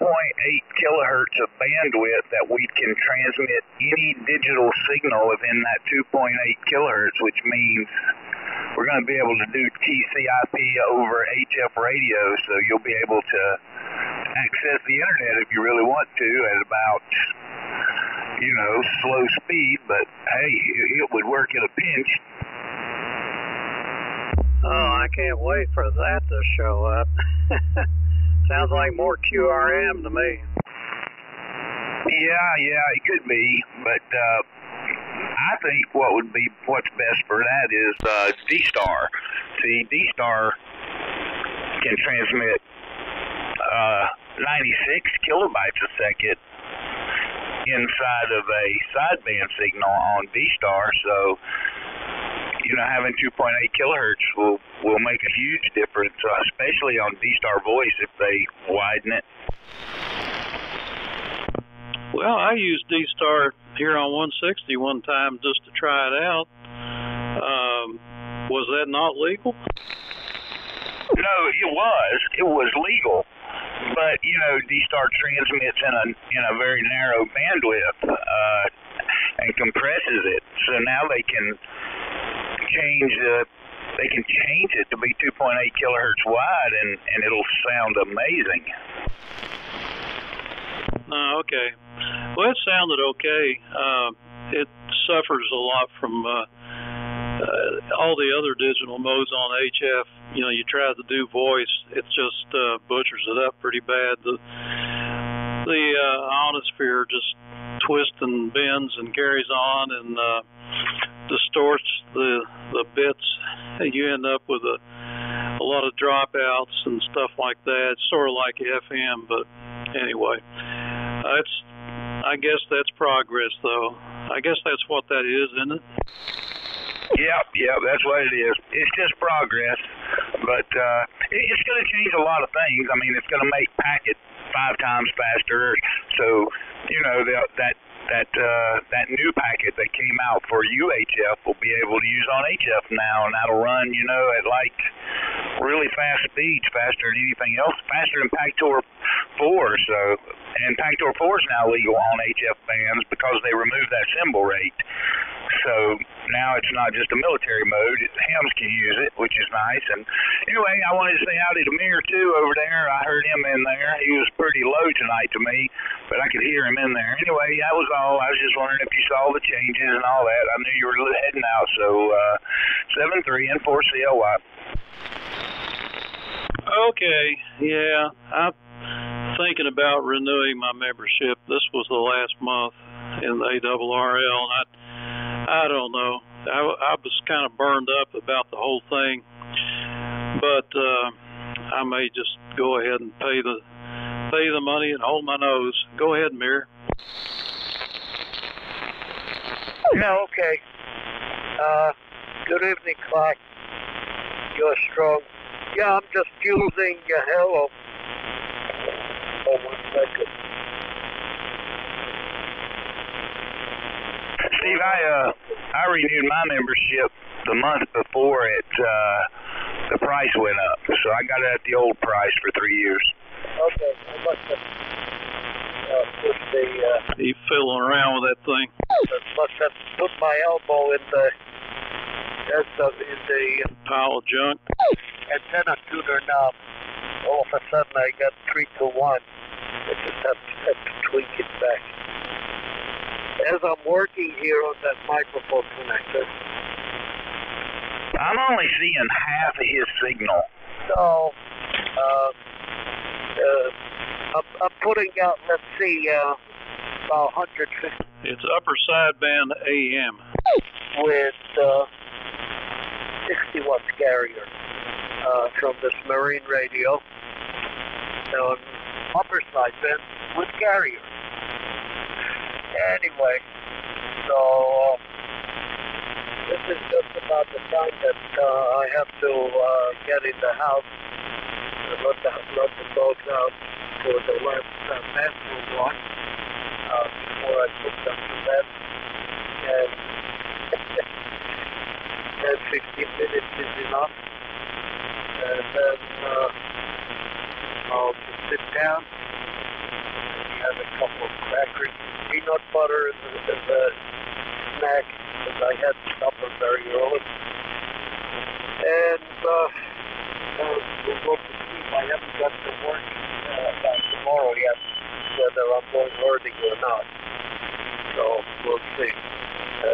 kilohertz of bandwidth that we can transmit any digital signal within that 2.8 kilohertz, which means we're going to be able to do TCP over HF radio, so you'll be able to access the internet if you really want to at about, you know, slow speed, but hey, it would work at a pinch. Oh, I can't wait for that to show up. Sounds like more QRM to me. Yeah, it could be, but I think what's best for that is D-Star. See, D-Star can transmit 96 kilobytes a second inside of a sideband signal on D-Star, so you know, having 2.8 kilohertz will make a huge difference, especially on D-Star voice if they widen it. Well, I used D-Star here on 160 one time just to try it out. Was that not legal? No, it was legal, but you know, D-Star transmits in a very narrow bandwidth and compresses it, so now they can change it to be 2.8 kilohertz wide, and it'll sound amazing. Okay. Well, it sounded okay. It suffers a lot from all the other digital modes on HF. You know, you try to do voice, it just butchers it up pretty bad. The ionosphere just twists and bends and carries on and distorts the bits. You end up with a lot of dropouts and stuff like that. It's sort of like FM, but anyway, I guess that's progress, though. I guess that's what that is, isn't it? Yeah, that's what it is. It's just progress, but it's going to change a lot of things. I mean, it's going to make packet 5 times faster. So, you know, that new packet that came out for UHF will be able to use on HF now, and that'll run, you know, at like really fast speeds, faster than anything else, faster than Pactor 4. So, and Pactor 4 is now legal on HF bands because they removed that symbol rate. So now it's not just a military mode, hams can use it, which is nice. And anyway, I wanted to say howdy to Mir too over there. I heard him in there. He was pretty low tonight to me, but I could hear him in there. Anyway, that was all. I was just wondering if you saw the changes and all that. I knew you were heading out, so 73 N4CLY. Okay, yeah. I thinking about renewing my membership. This was the last month in the ARRL, and I don't know. I was kind of burned up about the whole thing, but I may just go ahead and pay the money and hold my nose. Go ahead, Mir. Yeah, okay. Good evening, Clark. You're strong. Yeah, I'm just using hello. Oh, 1 second. Steve, I renewed my membership the month before the price went up, so I got it at the old price for 3 years. Okay, I must have pushed the. Keep fiddling around with that thing. Must have put my elbow in the pile of junk. Antenna tuner knob. All of a sudden, I got 3 to 1. I just have to tweak it back. As I'm working here on that microphone connector. I'm only seeing half of his signal. So, I'm putting out, let's see, about 150. It's upper sideband AM. With 60 watts carrier from this marine radio. On upper sideband with carrier. Anyway, so this is just about the time that I have to get in the house and let the dogs out for the last bathroom walk before I put them to bed. And 15 minutes is enough. And then I'll just sit down and have a couple of crackers. Peanut butter is a snack because I had supper very early. And we'll go to sleep. I haven't got to work tomorrow yet, whether I'm going early or not. So we'll see. So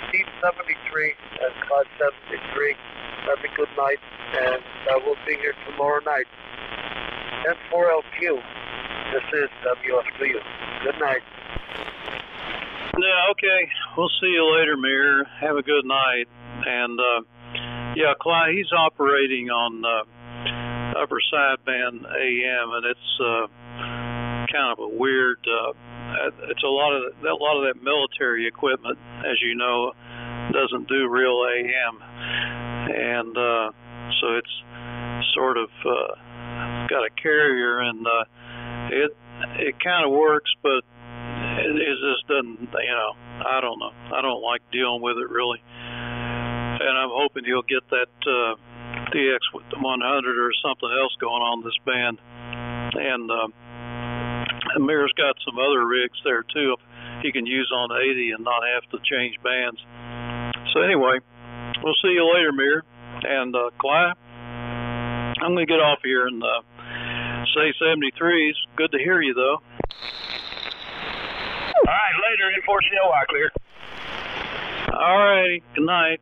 Steve 73 and Claude 73, have a good night, and I will be here tomorrow night. N4LQ. This is WFW. Good night. Yeah, okay. We'll see you later, Mir. Have a good night. And, yeah, Clyde, he's operating on upper sideband AM, and it's kind of a weird, it's a lot of that military equipment, as you know, doesn't do real AM. And so it's sort of got a carrier, and it kind of works, but it just doesn't, you know, I don't know. I don't like dealing with it really. And I'm hoping he'll get that DX100 or something else going on this band. And Amir's got some other rigs there too he can use on 80 and not have to change bands. So anyway, we'll see you later, Mir. And Clyde, I'm going to get off here and say 73s. Good to hear you, though. All right, later, N4CLY clear. All righty, good night.